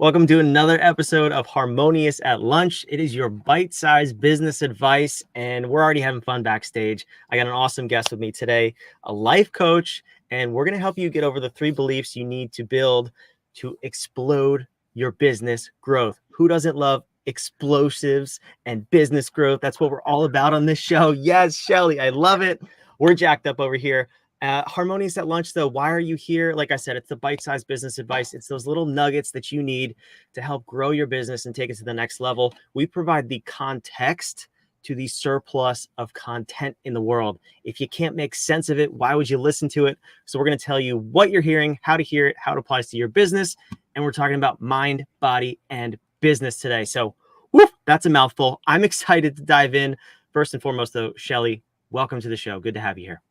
Welcome to another episode of Harmonious at Lunch. It is your bite-sized business advice, and we're already having fun backstage. I got an awesome guest with me today, a life coach, and we're going to help you get over the 3 beliefs you need to build to explode your business growth. Who doesn't love explosives and business growth? That's what we're all about on this show. Yes, Shelly, I love it. We're jacked up over here. Harmonious at Lunch, though, why are you here? Like I said, it's the bite-sized business advice. It's those little nuggets that you need to help grow your business and take it to the next level. We provide the context to the surplus of content in the world. If you can't make sense of it, why would you listen to it? So we're going to tell you what you're hearing, how to hear it, how it applies to your business. And we're talking about mind, body, and business today. So woof, that's a mouthful. I'm excited to dive in. First and foremost, though, Shelly, welcome to the show. Good to have you here.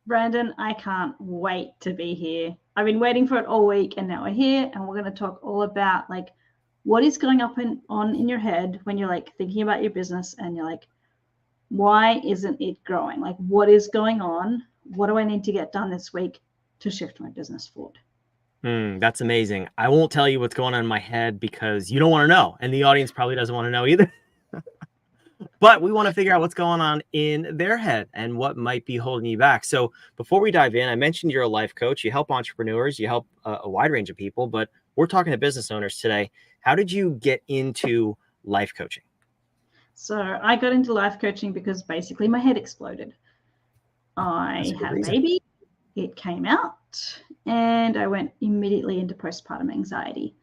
Brandon, I can't wait to be here. I've been waiting for it all week, and now we're here, and we're going to talk all about like what is going on in your head when you're like thinking about your business and you're like, why isn't it growing? Like, what is going on? What do I need to get done this week to shift my business forward? That's amazing. I won't tell you what's going on in my head because you don't want to know, and the audience probably doesn't want to know either. But we want to figure out what's going on in their head and what might be holding you back. So before we dive in, I mentioned you're a life coach. You help entrepreneurs. You help a wide range of people, but we're talking to business owners today. How did you get into life coaching? So I got into life coaching because basically my head exploded. I had a baby. It came out, and I went immediately into postpartum anxiety.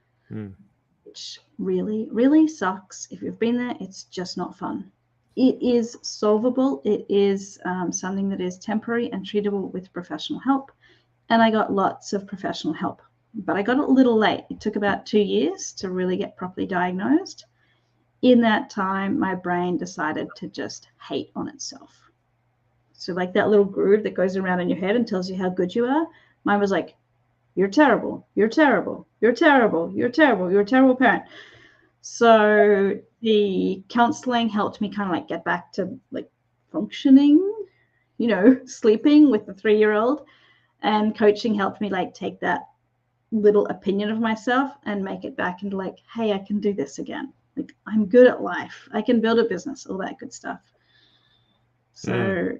Which really, really sucks. If you've been there, it's just not fun. It is solvable. It is something that is temporary and treatable with professional help. And I got lots of professional help, but I got it a little late. It took about 2 years to really get properly diagnosed. In that time, my brain decided to just hate on itself. So like that little groove that goes around in your head and tells you how good you are, mine was like, you're terrible, you're terrible, you're terrible, you're terrible, you're a terrible parent. So the counseling helped me kind of like get back to like functioning, sleeping with the 3-year-old, and coaching helped me like take that little opinion of myself and make it back into like, hey, I can do this again. Like, I'm good at life. I can build a business, all that good stuff. So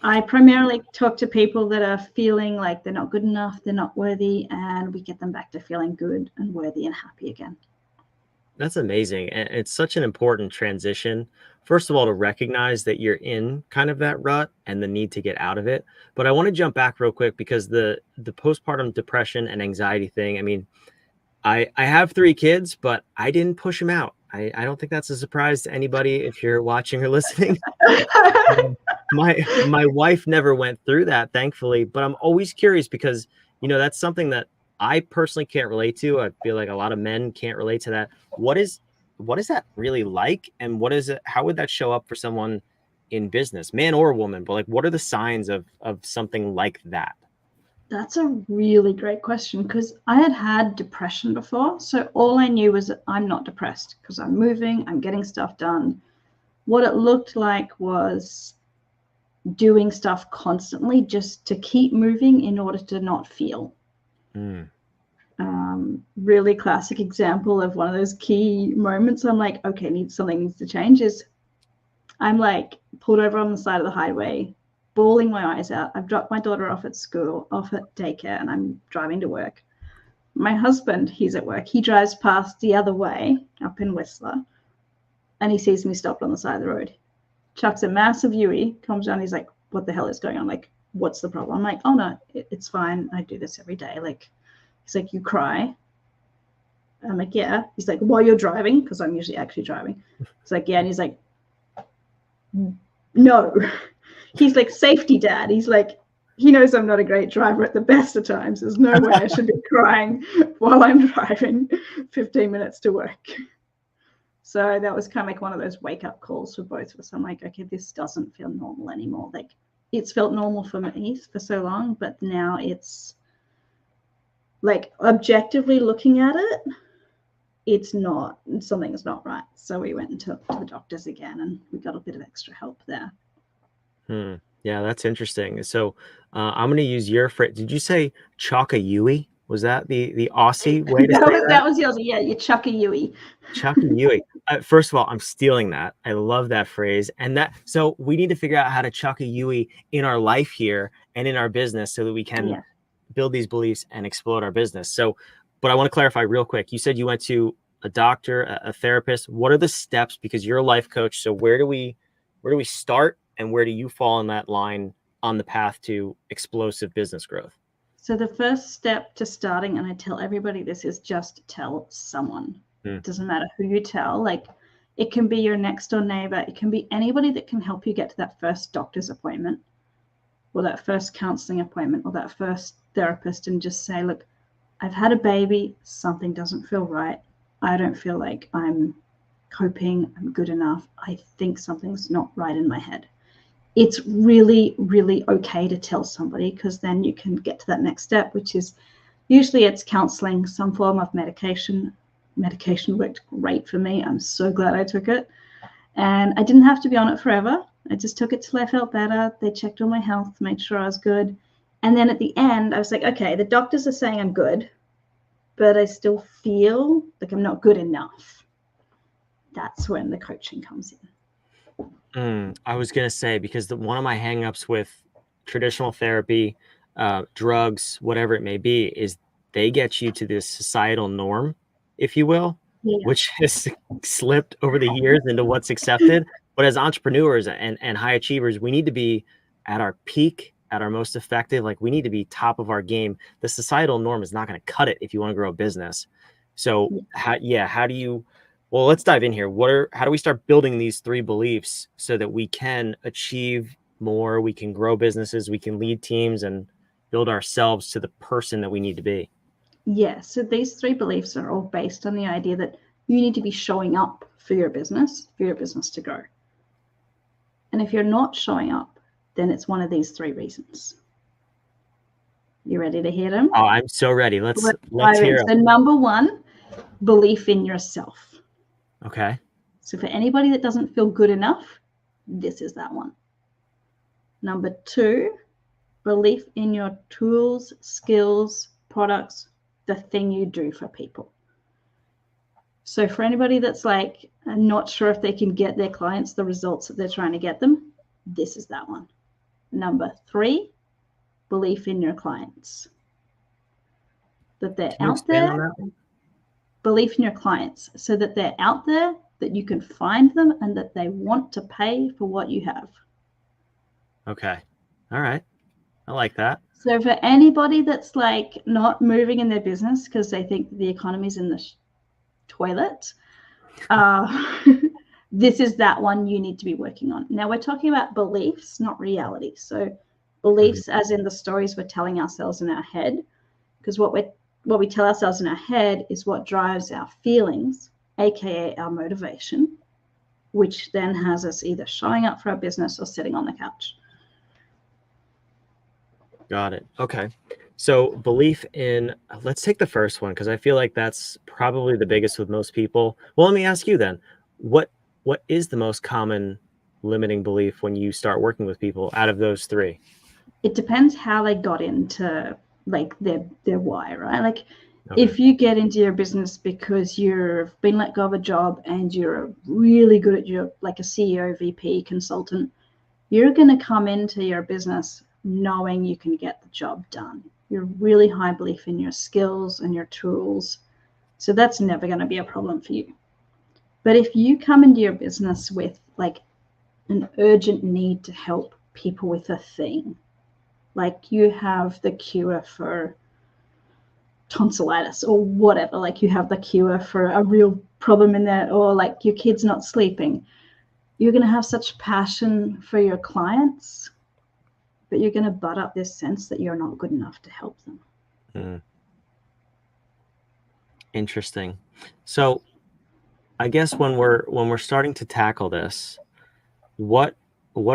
I primarily talk to people that are feeling like they're not good enough, they're not worthy, and we get them back to feeling good and worthy and happy again. That's amazing. And it's such an important transition. First of all, to recognize that you're in kind of that rut and the need to get out of it. But I want to jump back real quick because the postpartum depression and anxiety thing, I mean, I have 3 kids, but I didn't push them out. I don't think that's a surprise to anybody if you're watching or listening. My wife never went through that, thankfully, but I'm always curious because, that's something that I personally can't relate to. I feel like a lot of men can't relate to that. What is that really like? And how would that show up for someone in business, man or woman? But like, what are the signs of something like that? That's a really great question because I had depression before. So all I knew was that I'm not depressed because I'm moving, I'm getting stuff done. What it looked like was doing stuff constantly just to keep moving in order to not feel. Really classic example of one of those key moments. I'm like, okay, something needs to change is I'm like pulled over on the side of the highway, bawling my eyes out. I've dropped my daughter off at daycare, and I'm driving to work. My husband, he's at work. He drives past the other way up in Whistler, and he sees me stopped on the side of the road. Chucks a massive Yui, comes down. He's like, what the hell is going on? Like, what's the problem? I'm like, oh no, it's fine. I do this every day. Like, he's like, you cry? I'm like, yeah. He's like, while you're driving? Because I'm usually actually driving. He's like, yeah. And he's like, no. He's like, safety dad. He's like, he knows I'm not a great driver at the best of times. There's no way I should be crying while I'm driving 15 minutes to work. So that was kind of like one of those wake-up calls for both of us. I'm like, okay, this doesn't feel normal anymore. Like, it's felt normal for me for so long, but now it's like objectively looking at it, it's not, something's not right. So we went to the doctors again, and we got a bit of extra help there. Yeah, that's interesting. So I'm going to use your phrase. Did you say chalk a Yui? Was that the Aussie way to say that? That was yours. Yeah, you chuck a Yui. Chucky Yui. First of all, I'm stealing that. I love that phrase. And so we need to figure out how to chuck a Yui in our life here and in our business so that we can build these beliefs and explode our business. So, but I want to clarify real quick. You said you went to a doctor, a therapist. What are the steps? Because you're a life coach. So where do we start, and where do you fall in that line on the path to explosive business growth? So the first step to starting, and I tell everybody this, is just tell someone. It doesn't matter who you tell. Like, it can be your next door neighbor. It can be anybody that can help you get to that first doctor's appointment or that first counseling appointment or that first therapist, and just say, look, I've had a baby. Something doesn't feel right. I don't feel like I'm coping. I'm good enough. I think something's not right in my head. It's really, really okay to tell somebody, because then you can get to that next step, which is usually it's counseling, some form of medication. Medication worked great for me. I'm so glad I took it. And I didn't have to be on it forever. I just took it till I felt better. They checked on my health, made sure I was good. And then at the end, I was like, okay, the doctors are saying I'm good, but I still feel like I'm not good enough. That's when the coaching comes in. I was going to say, because one of my hangups with traditional therapy, drugs, whatever it may be, is they get you to this societal norm, if you will, which has slipped over the years into what's accepted. But as entrepreneurs and high achievers, we need to be at our peak, at our most effective. Like, we need to be top of our game. The societal norm is not going to cut it if you want to grow a how do you, well, let's dive in here. How do we start building these 3 beliefs so that we can achieve more, we can grow businesses, we can lead teams, and build ourselves to the person that we need to be? Yeah, so these 3 beliefs are all based on the idea that you need to be showing up for your business to grow. And if you're not showing up, then it's one of these 3 reasons. You ready to hear them? Oh, I'm so ready. Let's hear it. So number 1, belief in yourself. Okay. So for anybody that doesn't feel good enough, this is that one. Number 2, belief in your tools, skills, products, the thing you do for people. So for anybody that's like not sure if they can get their clients the results that they're trying to get them, this is that one. Number 3, belief in your clients. That they're out there. Belief in your clients, so that they're out there, that you can find them, and that they want to pay for what you have. Okay. All right. I like that. So for anybody that's like not moving in their business because they think the economy's in the toilet, this is that one you need to be working on. Now, we're talking about beliefs, not reality. So beliefs as in the stories we're telling ourselves in our head, because what we tell ourselves in our head is what drives our feelings, aka our motivation, which then has us either showing up for our business or sitting on the couch. Got it. Okay. So belief in, let's take the first one, because I feel like that's probably the biggest with most people. Well, let me ask you then, what is the most common limiting belief when you start working with people out of those 3? It depends how they got into like their why, right? Like, if you get into your business because you've been let go of a job and you're really good at your, like a CEO, VP, consultant, you're going to come into your business knowing you can get the job done. You're really high belief in your skills and your tools. So that's never going to be a problem for you. But if you come into your business with like an urgent need to help people with a thing, like you have the cure for tonsillitis or whatever, like you have the cure for a real problem in there, or like your kid's not sleeping, you're going to have such passion for your clients, but you're going to butt up this sense that you're not good enough to help them. Interesting. So I guess when we're starting to tackle this, what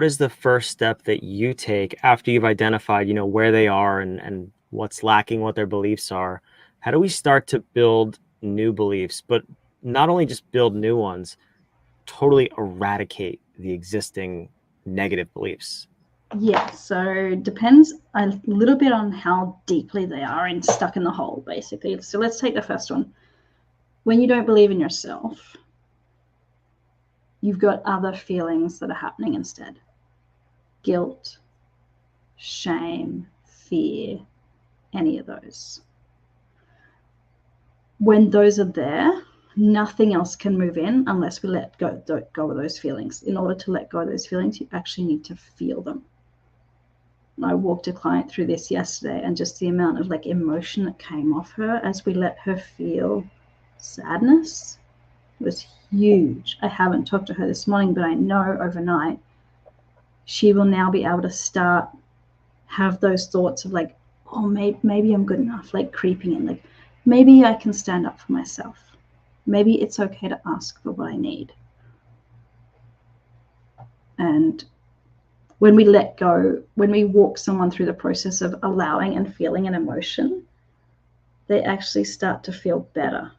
is the first step that you take after you've identified, where they are and what's lacking, what their beliefs are? How do we start to build new beliefs, but not only just build new ones, totally eradicate the existing negative beliefs? Yeah, so it depends a little bit on how deeply they are and stuck in the hole, basically. So let's take the first one. When you don't believe in yourself, you've got other feelings that are happening instead. Guilt, shame, fear, any of those. When those are there, nothing else can move in unless we let go of those feelings. In order to let go of those feelings, you actually need to feel them. I walked a client through this yesterday, and just the amount of like emotion that came off her as we let her feel sadness was huge. I haven't talked to her this morning, but I know overnight she will now be able to start have those thoughts of like, oh, maybe I'm good enough, like creeping in, like maybe I can stand up for myself. Maybe it's okay to ask for what I need. And when we let go, when we walk someone through the process of allowing and feeling an emotion, they actually start to feel better.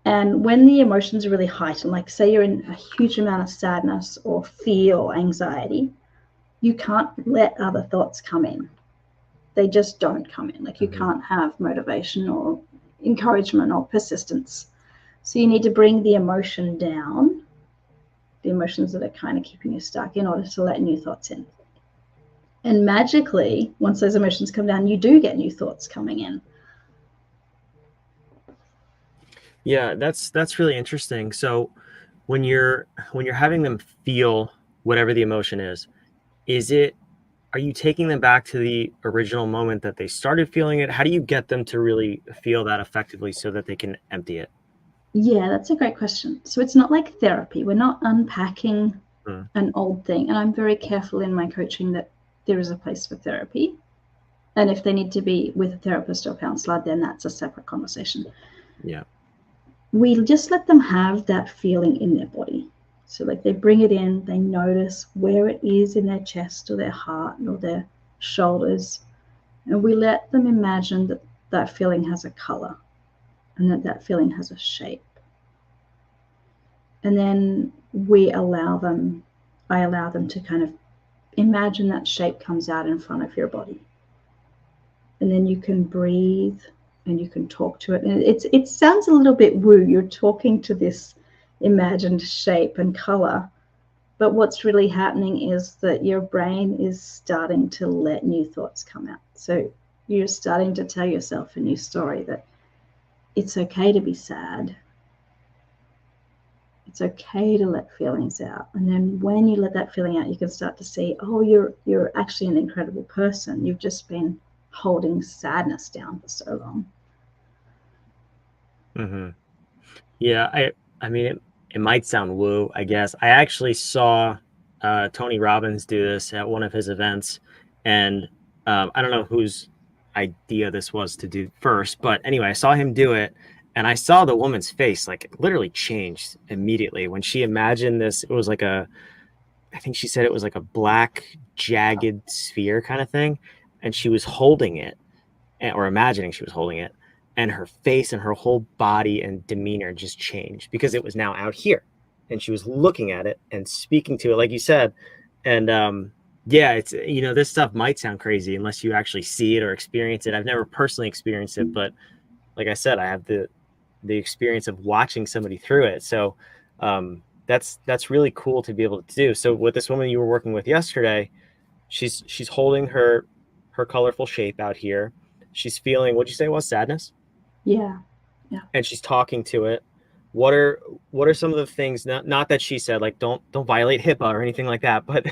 And when the emotions are really heightened, like say you're in a huge amount of sadness or fear or anxiety, you can't let other thoughts come in. They just don't come in. Like you can't have motivation or encouragement or persistence. So you need to bring the emotion down, the emotions that are kind of keeping you stuck, in order to let new thoughts in. And magically, once those emotions come down, you do get new thoughts coming in. Yeah, that's really interesting. So when you're having them feel whatever the emotion is it, are you taking them back to the original moment that they started feeling it? How do you get them to really feel that effectively so that they can empty it? Yeah, that's a great question. So it's not like therapy. We're not unpacking an old thing. And I'm very careful in my coaching that there is a place for therapy. And if they need to be with a therapist or counselor, then that's a separate conversation. Yeah. We just let them have that feeling in their body. So like they bring it in, they notice where it is in their chest or their heart or their shoulders. And we let them imagine that that feeling has a color and that that feeling has a shape. And then I allow them to kind of imagine that shape comes out in front of your body. And then you can breathe and you can talk to it. And it sounds a little bit woo. You're talking to this imagined shape and color. But what's really happening is that your brain is starting to let new thoughts come out. So you're starting to tell yourself a new story that it's okay to be sad. It's okay to let feelings out. And then when you let that feeling out, you can start to see, oh, you're actually an incredible person. You've just been holding sadness down for so long. Mm-hmm. Yeah, I mean it might sound woo, I guess. I actually saw Tony Robbins do this at one of his events, and I don't know whose idea this was to do first, but anyway, I saw him do it, and I saw the woman's face like it literally changed immediately when she imagined this. It was like I think she said it was like a black jagged sphere kind of thing, and she was holding it, or imagining she was holding it, and her face and her whole body and demeanor just changed because it was now out here, and she was looking at it and speaking to it, like you said. And yeah, it's, this stuff might sound crazy unless you actually see it or experience it. I've never personally experienced it, but like I said, I have the experience of watching somebody through it. So that's really cool to be able to do. So with this woman you were working with yesterday, she's holding her colorful shape out here. She's feeling, what'd you say it was, sadness? Yeah. And she's talking to it. What are some of the things, not that she said like don't violate HIPAA or anything like that, but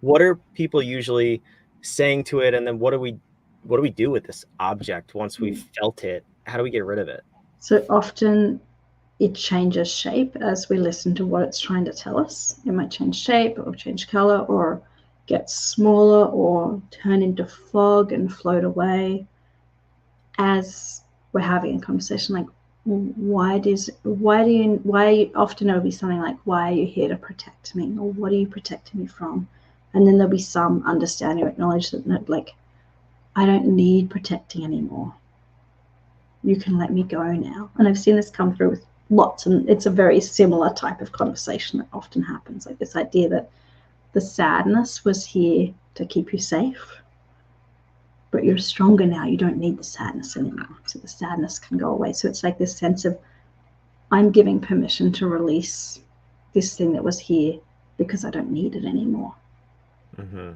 what are people usually saying to it, and then what do we do with this object once we've felt it? How do we get rid of it? So often it changes shape as we listen to what it's trying to tell us. It might change shape or change color or get smaller or turn into fog and float away as we're having a conversation. Like, why often it'll be something like, why are you here to protect me, or what are you protecting me from? And then there'll be some understanding or acknowledge that like, I don't need protecting anymore. You can let me go now. And I've seen this come through with lots, and it's a very similar type of conversation that often happens, like this idea that the sadness was here to keep you safe, but you're stronger now. You don't need the sadness anymore. So the sadness can go away. So it's like this sense of, I'm giving permission to release this thing that was here because I don't need it anymore. Mm-hmm.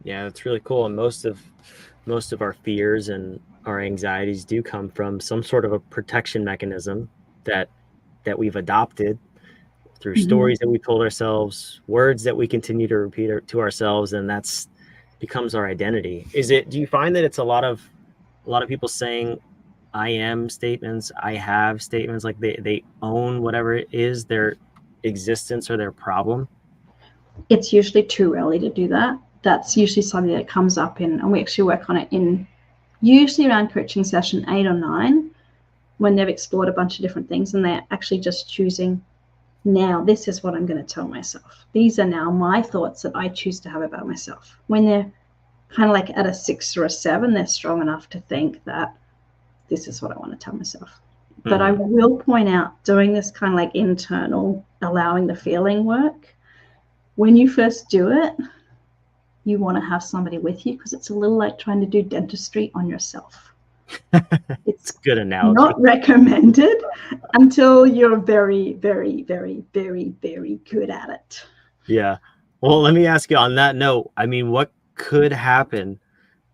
Yeah, that's really cool. And most of our fears and our anxieties do come from some sort of a protection mechanism that we've adopted through stories that we told ourselves, words that we continue to repeat to ourselves, and that's becomes our identity. Do you find that it's a lot of people saying I am statements, I have statements, like they own whatever it is, their existence or their problem? It's usually too early to do that. That's usually something that comes up and we actually work on it in usually around coaching session 8 or 9, when they've explored a bunch of different things and they're actually just choosing, now this is what I'm going to tell myself. These are now my thoughts that I choose to have about myself. When they're kind of like at a 6 or a 7, they're strong enough to think that this is what I want to tell myself. But I will point out, doing this kind of like internal, allowing the feeling work, when you first do it, you want to have somebody with you, because it's a little like trying to do dentistry on yourself. It's good analogy. Not recommended until you're very, very, very, very, very good at it. Yeah. Well, let me ask you on that note, I mean, what could happen,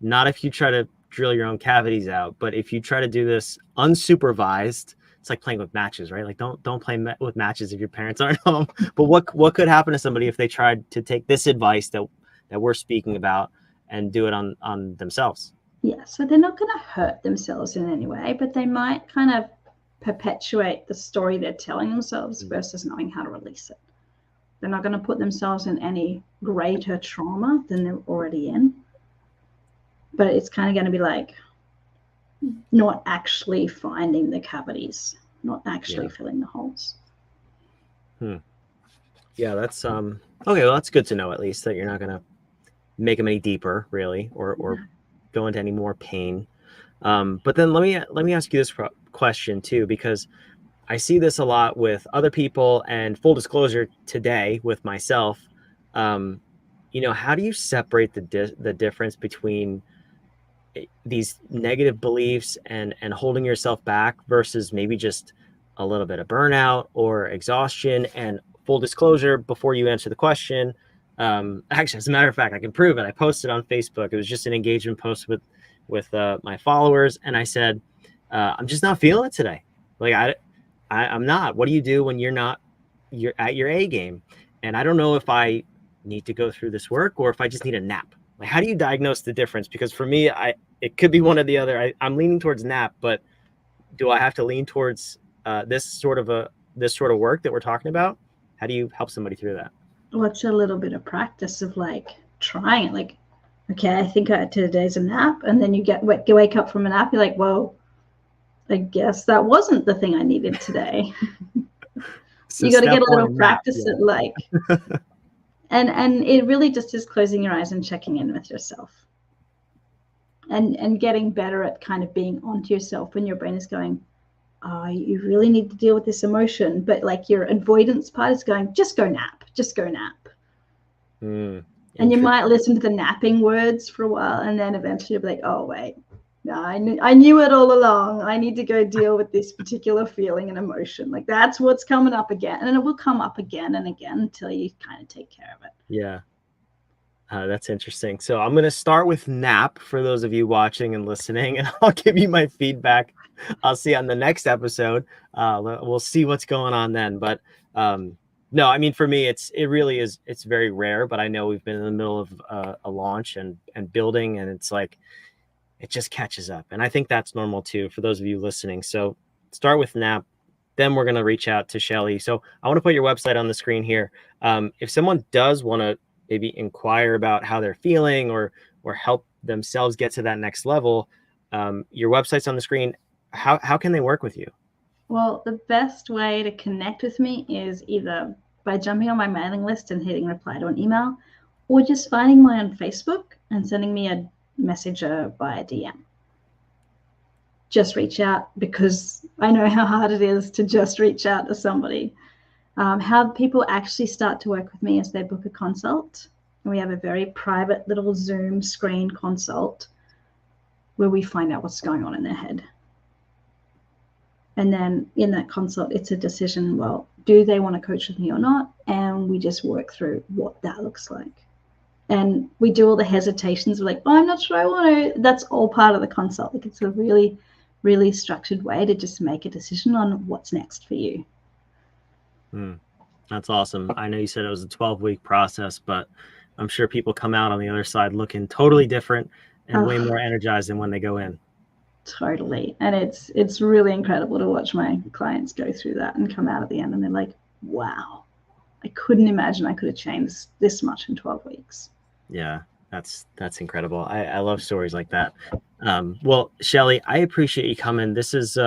not if you try to drill your own cavities out, but if you try to do this unsupervised? It's like playing with matches, right? Like don't play with matches if your parents aren't home. But what could happen to somebody if they tried to take this advice that we're speaking about and do it on themselves? Yeah, so they're not going to hurt themselves in any way, but they might kind of perpetuate the story they're telling themselves versus knowing how to release it. They're not going to put themselves in any greater trauma than they're already in. But it's kind of going to be like not actually finding the cavities, not actually filling the holes. Yeah, that's okay. Well, that's good to know, at least, that you're not going to make them any deeper, really, or go into any more pain. But then let me ask you this question too, because I see this a lot with other people, and full disclosure today with myself. How do you separate the difference between these negative beliefs and holding yourself back versus maybe just a little bit of burnout or exhaustion? And full disclosure, before you answer the question, actually, as a matter of fact, I can prove it. I posted on Facebook. It was just an engagement post with my followers, and I said, I'm just not feeling it today. Like I'm not. What do you do when you're at your A game? And I don't know if I need to go through this work or if I just need a nap. Like, how do you diagnose the difference? Because for me, it could be one or the other. I'm leaning towards nap, but do I have to lean towards this sort of work that we're talking about? How do you help somebody through that? Well, it's a little bit of practice of like trying it. Like, okay, I think today's a nap, and then you wake up from a nap. You're like, whoa, I guess that wasn't the thing I needed today. So you got to get a little practice at like. And it really just is closing your eyes and checking in with yourself, and getting better at kind of being onto yourself when your brain is going, oh, you really need to deal with this emotion, but like your avoidance part is going, just go nap. And you might listen to the napping words for a while, and then eventually you'll be like, oh wait, no, I knew it all along. I need to go deal with this particular feeling and emotion. Like, that's what's coming up again. And it will come up again and again until you kind of take care of it. Yeah. That's interesting. So I'm going to start with nap for those of you watching and listening, and I'll give you my feedback. I'll see you on the next episode. We'll see what's going on then. But no, I mean, for me, it's very rare, but I know we've been in the middle of a launch and building, and it's like, it just catches up. And I think that's normal too, for those of you listening. So start with nap, then we're going to reach out to Shelly. So I want to put your website on the screen here. If someone does want to maybe inquire about how they're feeling or help themselves get to that next level, your website's on the screen. How can they work with you? Well, the best way to connect with me is either by jumping on my mailing list and hitting reply to an email, or just finding me on Facebook and sending me a message via DM. Just reach out, because I know how hard it is to just reach out to somebody. How people actually start to work with me is they book a consult, and we have a very private little Zoom screen consult where we find out what's going on in their head. And then in that consult, it's a decision, well, do they want to coach with me or not? And we just work through what that looks like. And we do all the hesitations. We're like, oh, I'm not sure I want to. That's all part of the consult. Like, it's a really, really structured way to just make a decision on what's next for you. That's awesome. I know you said it was a 12-week process, but I'm sure people come out on the other side looking totally different and way more energized than when they go in. Totally. And it's really incredible to watch my clients go through that and come out at the end and they're like, wow, I couldn't imagine I could have changed this much in 12 weeks. Yeah, that's incredible. I love stories like that. Well, Shelly, I appreciate you coming. This is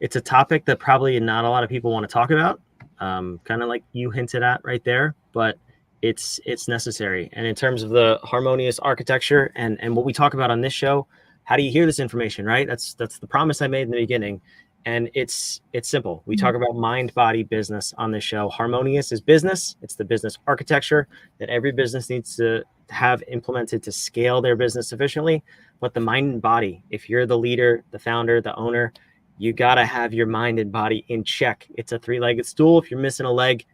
it's a topic that probably not a lot of people want to talk about. Kind of like you hinted at right there, but it's necessary. And in terms of the harmonious architecture and what we talk about on this show, how do you hear this information, right? That's the promise I made in the beginning. And it's simple. We talk about mind, body, business on this show. Harmonious is business. It's the business architecture that every business needs to have implemented to scale their business efficiently. But the mind and body, if you're the leader, the founder, the owner, you got to have your mind and body in check. It's a 3-legged stool. If you're missing a leg,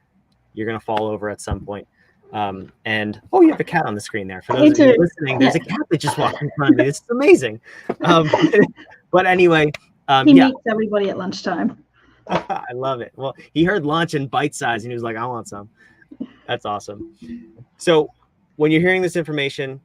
you're going to fall over at some point. And you have a cat on the screen there. For those of you listening, there's a cat that just walked in front of me. This is amazing. But anyway, he meets everybody at lunchtime. I love it. Well, he heard lunch and bite size and he was like, I want some. That's awesome. So when you're hearing this information,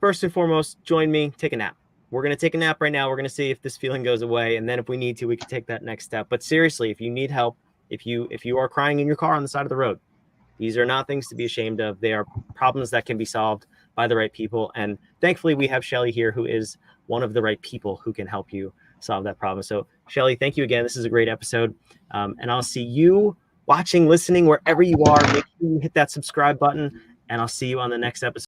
first and foremost, join me, take a nap. We're going to take a nap right now. We're going to see if this feeling goes away. And then if we need to, we can take that next step. But seriously, if you need help, if you are crying in your car on the side of the road, these are not things to be ashamed of. They are problems that can be solved by the right people. And thankfully, we have Shelly here, who is one of the right people who can help you solve that problem. So Shelly, thank you again. This is a great episode. And I'll see you watching, listening, wherever you are. Make sure you hit that subscribe button, and I'll see you on the next episode.